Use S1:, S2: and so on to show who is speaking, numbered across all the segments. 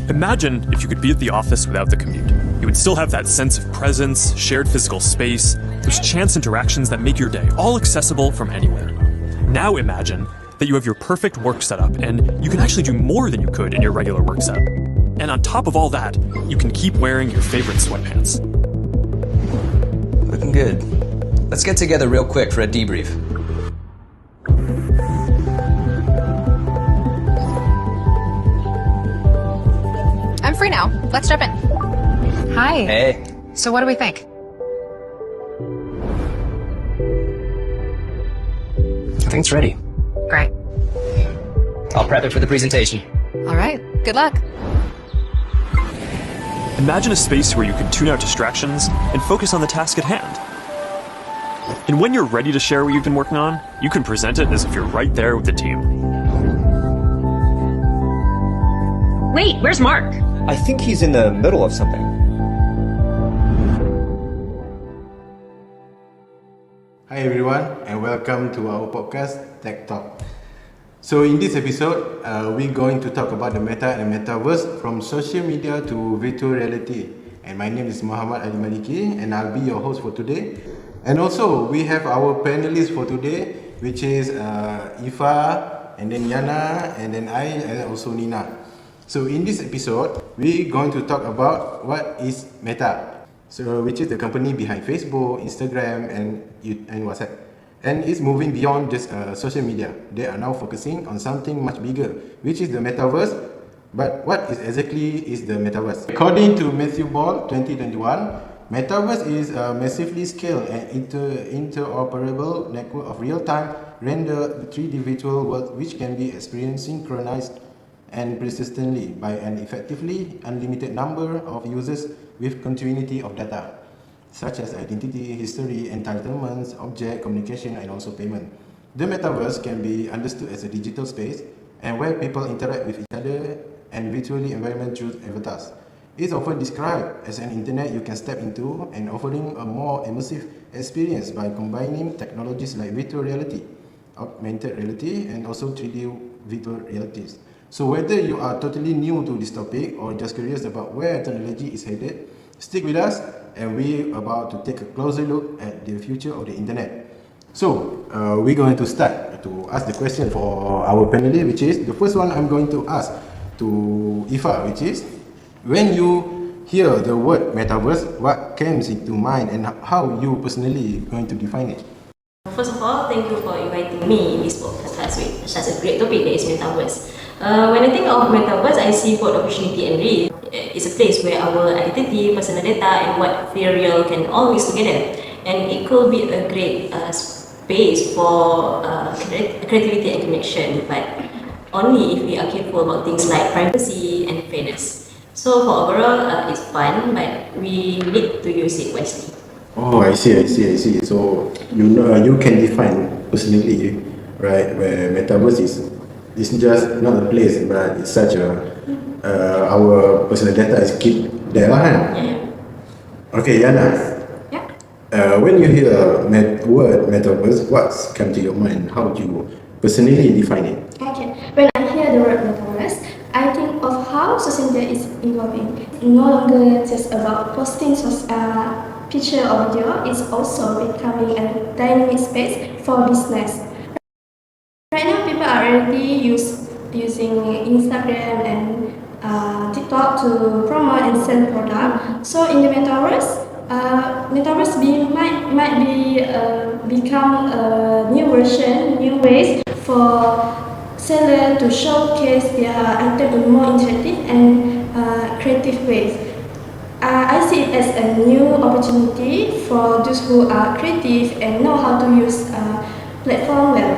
S1: Imagine if you could be at the office without the commute. You would still have that sense of presence, shared physical space, those chance interactions that make your day, all accessible from anywhere. Now imagine that you have your perfect work setup and you can actually do more than you could in your regular work setup. And on top of all that, you can keep wearing your favorite sweatpants.
S2: Looking good. Let's get together real quick for a debrief.
S3: I'm free now. Let's jump in. Hi.
S2: Hey.
S3: So what do we think?
S2: I think it's ready.
S3: Great.
S2: I'll prep it for the presentation.
S3: All right. Good luck.
S1: Imagine a space where you can tune out distractions and focus on the task at hand. And when you're ready to share what you've been working on, you can present it as if you're right there with the team.
S4: Wait, where's Mark?
S5: I think he's in the middle of something.
S6: Hi everyone, and welcome to our podcast Tech Talk. So in this episode, we're going to talk about the meta and metaverse from social media to virtual reality. And my name is MALIKI, and I'll be your host for today. And also, we have our panelists for today, which is IFFA, and then Yana, and then I, and also Nina. So in this episode, we're going to talk about what is Meta, so which is the company behind Facebook, Instagram, and WhatsApp. And it's moving beyond just social media. They are now focusing on something much bigger, which is the Metaverse. But what exactly is the Metaverse? According to Matthew Ball, 2021, Metaverse is a massively scaled and interoperable network of real-time rendered 3D virtual worlds which can be experienced synchronized and persistently by an effectively unlimited number of users with continuity of data, such as identity, history, entitlements, object, communication, and also payment. The Metaverse can be understood as a digital space and where people interact with each other and virtually environment through avatars. It's often described as an internet you can step into and offering a more immersive experience by combining technologies like virtual reality, augmented reality, and also 3D virtual realities. So whether you are totally new to this topic or just curious about where technology is headed, stick with us and we're about to take a closer look at the future of the internet. So we're going to start to ask the question for our panelists, which is the first one I'm going to ask to IFFA, which is when you hear the word metaverse, what comes into mind and how you personally going to define it?
S4: First of all, thank you for inviting me in this podcast last week. Such a great topic that is Metaverse. When I think of Metaverse, I see both opportunity and risk. It's a place where our identity, personal data, and what feel real can all mix together. And it could be a great space for creativity and connection, but only if we are careful about things like privacy and fairness. So for overall, it's fun, but we need to use it wisely.
S6: Oh, I see. So you can define personally, right? Where metaverse is just not a place, but it's such a our personal data is keep there, right?
S4: Yeah.
S6: Okay, Yana.
S4: Yeah.
S6: When you hear word metaverse, what's come to your mind? How do you personally define it?
S7: Okay, when I hear the word metaverse, I think of how social media is evolving. It's no longer just about posting picture or video, it's also becoming a dynamic space for business. Right now, people are already using Instagram and TikTok to promote and sell products. So in the metaverse, might be become a new version, new ways for sellers to showcase their item in more interactive and creative ways. I see it as a new opportunity for those who are creative and know how to use platform well.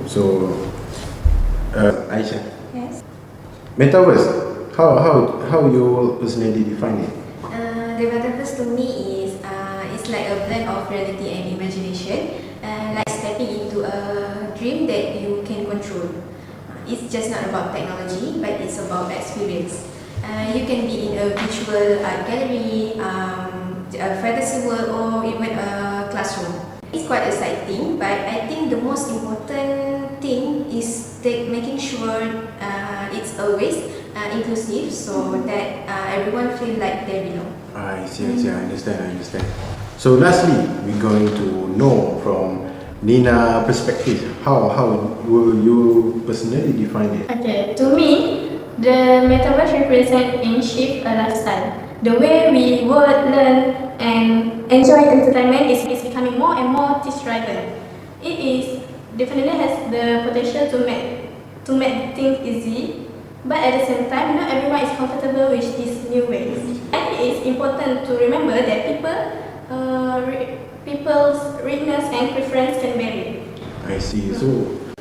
S6: So, Aisyah.
S7: Yes.
S6: Metaverse, how you personally define it?
S8: The metaverse to me is it's like a blend of reality and imagination, like stepping into a dream that you can control. It's just not about technology, but it's about experience. You can be in a virtual art gallery, a fantasy world, or even a classroom. It's quite exciting, but I think the most important thing is making sure it's always inclusive, so that everyone feel like they belong.
S6: I see, I understand. So lastly, we're going to know from Nina perspective, how will you personally define it?
S7: Okay, to me, the metaverse represents and shape a lifestyle. The way we work, learn, and enjoy entertainment is becoming more and more teach-driven. It is definitely has the potential to make things easy, but at the same time, not everyone is comfortable with these new ways. And it is important to remember that people's readiness and preference can vary.
S6: I see. So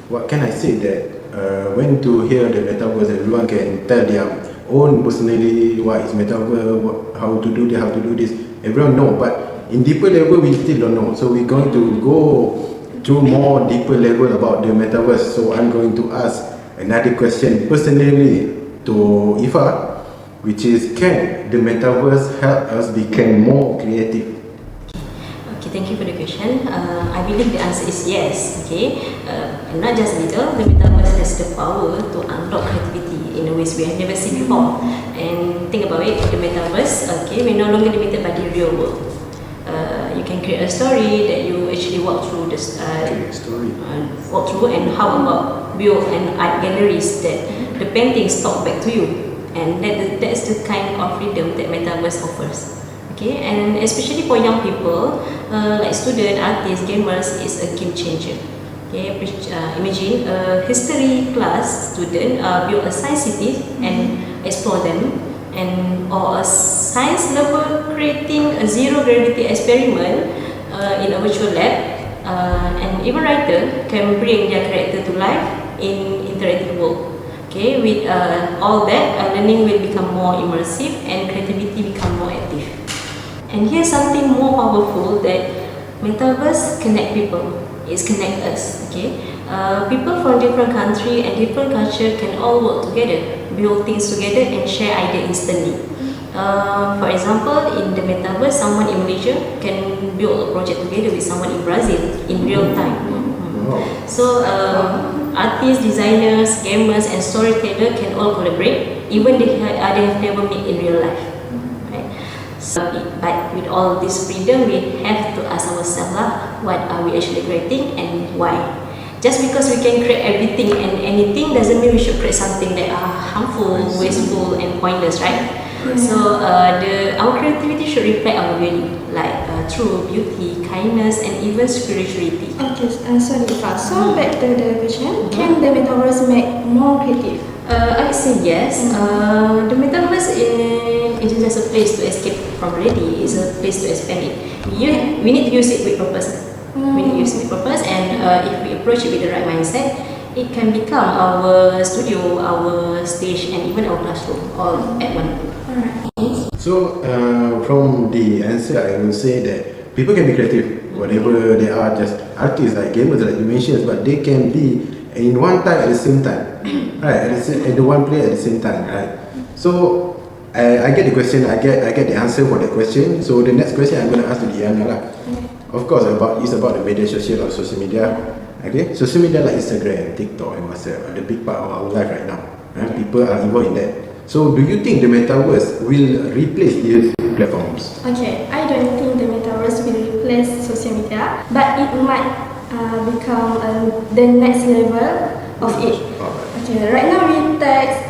S6: what can I say that when to hear the metaverse, everyone can tell their own personally what is metaverse, how to do this. Everyone know, but in deeper level we still don't know. So we're going to go to more deeper level about the metaverse. So I'm going to ask another question personally to IFFA, which is, can the metaverse help us become more creative?
S4: Okay, thank you for the question. I believe the answer is yes. Okay, and not just little. The metaverse has the power to unlock creativity in a ways we have never seen before. And think about it, the metaverse. Okay, we're no longer limited by the real world. You can create a story that you actually walk through and how about build an art galleries that the paintings talk back to you, and that's the kind of freedom that metaverse offers. Okay, and especially for young people, like students, artists, gamers, is a game changer. Okay, imagine a history class student build a science city and explore them, or a science lover creating a zero gravity experiment in a virtual lab, and even writer can bring their character to life in interactive world. Okay, with all that, learning will become more immersive and creativity become more active. And here's something more powerful that metaverse connect people. It's connect us. Okay, people from different country and different culture can all work together, build things together, and share ideas instantly. For example, in the metaverse, someone in Malaysia can build a project together with someone in Brazil in real time. So artists, designers, gamers, and storytellers can all collaborate, even they have never met in real life. So, but with all this freedom, we have to ask ourselves, what are we actually creating and why? Just because we can create everything and anything doesn't mean we should create something that are harmful, wasteful, and pointless, right? So our creativity should reflect our value, like truth, beauty, kindness, and even spirituality.
S7: Okay, sorry, so back to the question, can the metaverse make more creative?
S4: I would say yes. The metaverse isn't just a place to escape from reality, it's a place to expand it. We need to use it with purpose. We need to use it with purpose, and if we approach it with the right mindset, it can become our studio, our stage, and even our classroom all at one.
S6: So from the answer, I will say that people can be creative, whatever they are, just artists like gamers like you mentioned, but they can be in one time at the same time, right? At the one place at the same time, right? So I get the question, I get the answer for the question. So the next question I'm going to ask to Dayana lah. Of course, it's about the media social media. Okay, social media like Instagram, TikTok, and WhatsApp are the big part of our life right now. People are involved in that. So do you think the metaverse will replace these platforms?
S7: Okay, I don't think the metaverse will replace social media, but it might become the next level of it. Okay, right now we text,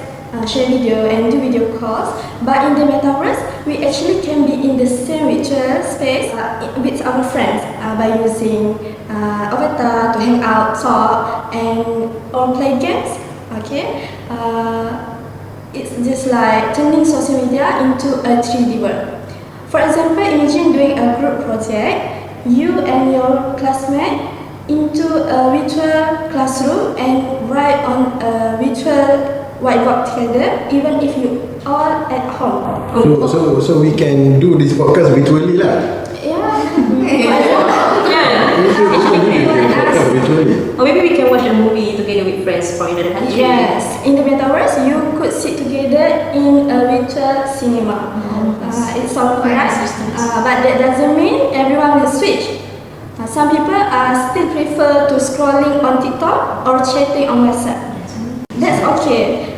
S7: share video, and do video calls, but in the metaverse we actually can be in the same virtual space with our friends by using avatar to hang out, talk, and or play games. Okay, it's just like turning social media into a 3D world. For example, imagine doing a group project, you and your classmate into a virtual classroom and write on a virtual whiteboard together, even if you all at home.
S6: So we can do this podcast virtually lah.
S4: Or maybe we can watch a movie together with friends from another country.
S7: Yes, in the metaverse, you could sit together in a virtual cinema. It sounds nice, but that doesn't mean everyone will switch. Some people still prefer to scrolling on TikTok or chatting on WhatsApp. That's okay.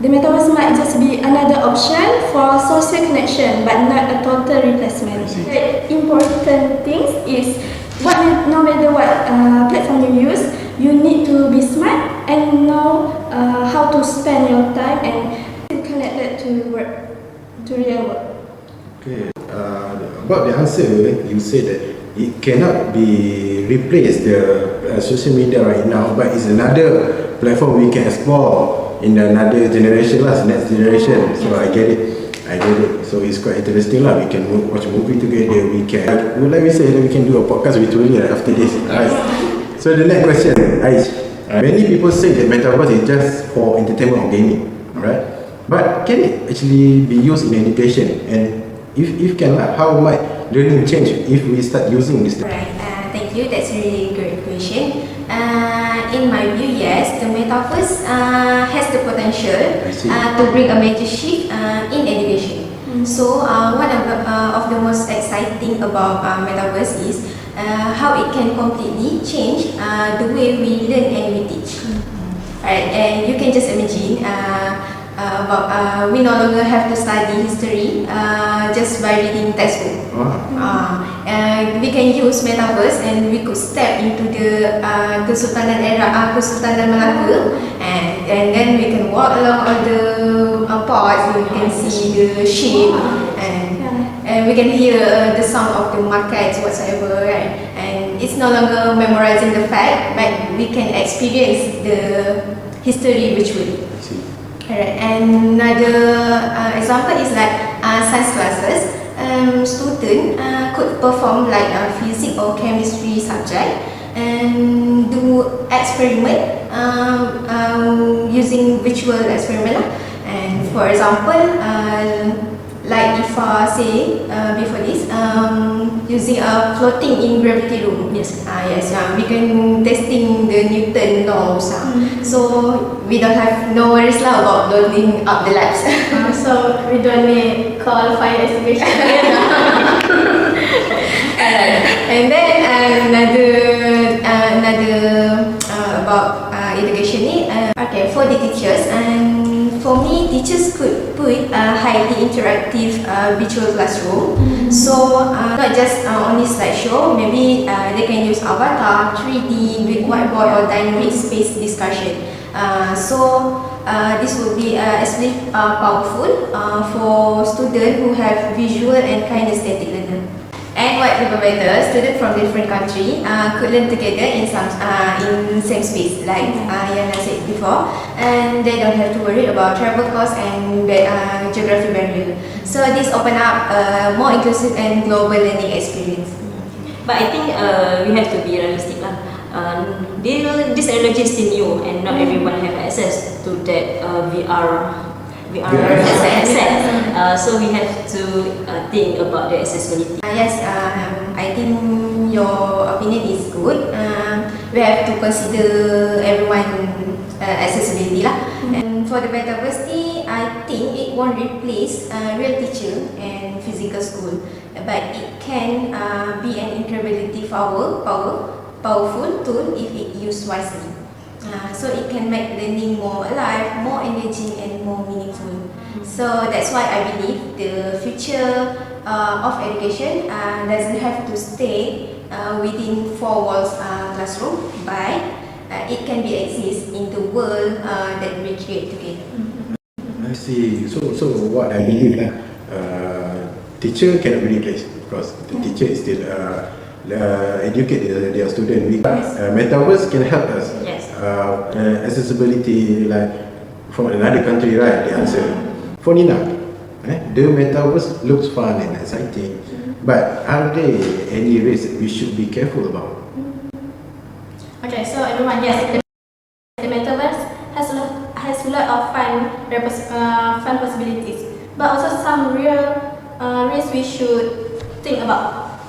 S7: The metaverse might just be another option for social connection, but not a total replacement. The important thing is, no matter what platform you use, you need to be smart and know how to spend your time and connect that to work, to real work.
S6: Okay. About the answer, you said that it cannot be replaced the social media right now, but it's another platform we can explore in another generation next generation. So I get it. So it's quite interesting lah. We can watch movie together. We can, like we said, we can do a podcast virtually after this. Right. So the next question, Aish. Many people say that metaverse is just for entertainment or gaming, right? But can it actually be used in education? And if can, how might learning change if we start using this?
S8: Right. Thank you. That's a really great question. In my view, yes, the metaverse has the potential to bring a major shift in education. So one of the most exciting about metaverse is how it can completely change the way we learn and we teach. Right, and you can just imagine we no longer have to study history just by reading textbook. We can use metaverse and we could step into the Kesultanan era, Kesultanan Melaka, and then we can walk along all the parts. We can see the shape, and we can hear the sound of the markets whatsoever, right? And it's no longer memorizing the fact, but we can experience the history virtually. Alright, and another example is like science classes. Student could perform like a physics or chemistry subject and do experiment using virtual experiment. And for example, like IFFA say before this, using a floating in gravity room. Yes, we can testing the Newton laws. So we don't have no worries about loading up the labs.
S7: So we don't need call fire extinguisher.
S8: And then another about education ni, okay, for the teachers, and for me, teachers could put a highly interactive virtual classroom. So not just only slideshow, maybe they can use avatar, 3D, big whiteboard or dynamic space discussion. So this will be especially powerful for students who have visual and kinesthetic learner. And what even better, students from different countries could learn together in same space, like Yana said before, and they don't have to worry about travel costs and geography barrier. So this open up a more inclusive and global learning experience.
S4: But I think we have to be realistic lah. This technology is still new, and not everyone have access to that VR access. So we have to think about the accessibility.
S8: Yes, I think your opinion is good. We have to consider everyone accessibility lah. And for the metaverse, I think it won't replace real teacher and physical school, but it can be an incredibly powerful tool if it used wisely. So it can make learning more alive, more engaging and more meaningful. So that's why I believe the future of education doesn't have to stay within four walls classroom, but it can be exist in the world that we create together.
S6: I see. So what I believe, teacher cannot be replaced because the teacher is still educate their student. Metaverse can help us.
S4: Yes.
S6: Accessibility, like from another country, right? The answer. For Nina, the metaverse looks fun and exciting, but are there any risks we should be careful about?
S7: Okay, so everyone, yes, the metaverse has a lot of fun possibilities, but also some real risks we should think about.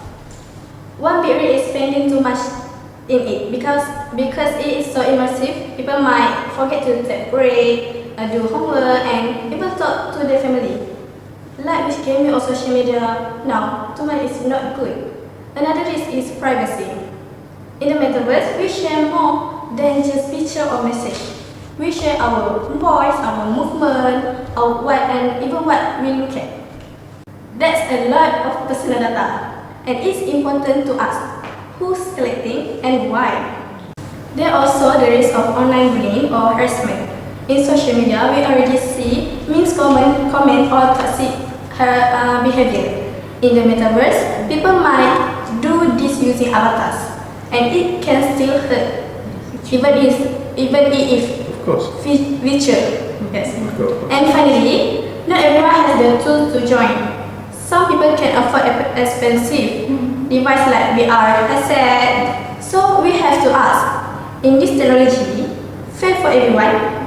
S7: One big risk is spending too much in it because it is so immersive. People might forget to take break, do homework, and even talk to their family. Like with gaming or social media now, too much is not good. Another risk is privacy. In the metaverse, we share more than just picture or message. We share our voice, our movement, our what, and even what we look at. That's a lot of personal data, and it's important to ask who's collecting and why. There are also the risk of online bullying or harassment. In social media, we already see memes, comment, or toxic behavior. In the metaverse, people might do this using avatars, and it can still hurt, even if virtual. Yes. And finally, not everyone has the tools to join. Some people can afford expensive device like VR headset. So we have to ask, in this technology, fair for everyone?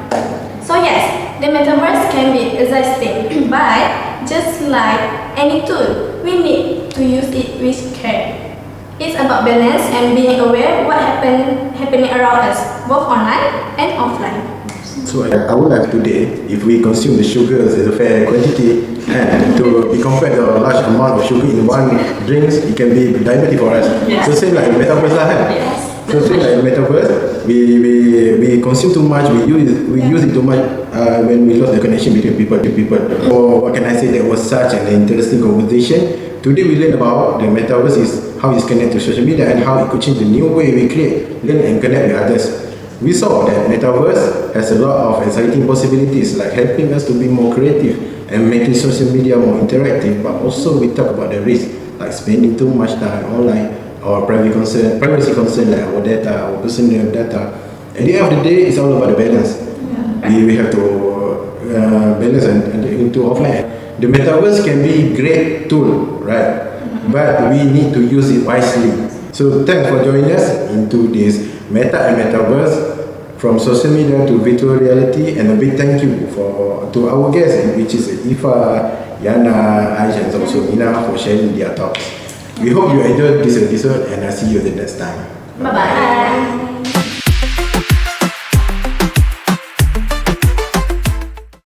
S7: So yes, the metaverse can be exciting, but just like any tool, we need to use it with care. It's about balance and being aware what happening around us, both online and offline.
S6: So our life today, if we consume the sugars in a fair quantity and to be compared to a large amount of sugar in one drinks, it can be diabetic for us.
S4: Yes.
S6: So same like metaverse lah kan?
S4: Yes.
S6: So same like metaverse, we consume too much, we use it too much when we lost the connection between people to people. Or what can I say, that was such an interesting conversation. Today we learn about the metaverse is how it's connected to social media and how it could change the new way we create, learn and connect with others. We saw that metaverse has a lot of exciting possibilities, like helping us to be more creative and making social media more interactive, but also we talk about the risk, like spending too much time online or privacy concern like our data, our personal data. At the end of the day, it's all about the balance. We have to balance and into offline. The metaverse can be a great tool, right? But we need to use it wisely. So thanks for joining us into this Meta and Metaverse from social media to virtual reality, and a big thank you to our guests, which is IFFA, Yana, AISYAH, and also Nina for sharing their thoughts. We hope you enjoyed this episode, and I'll see you the next time.
S7: Bye-bye.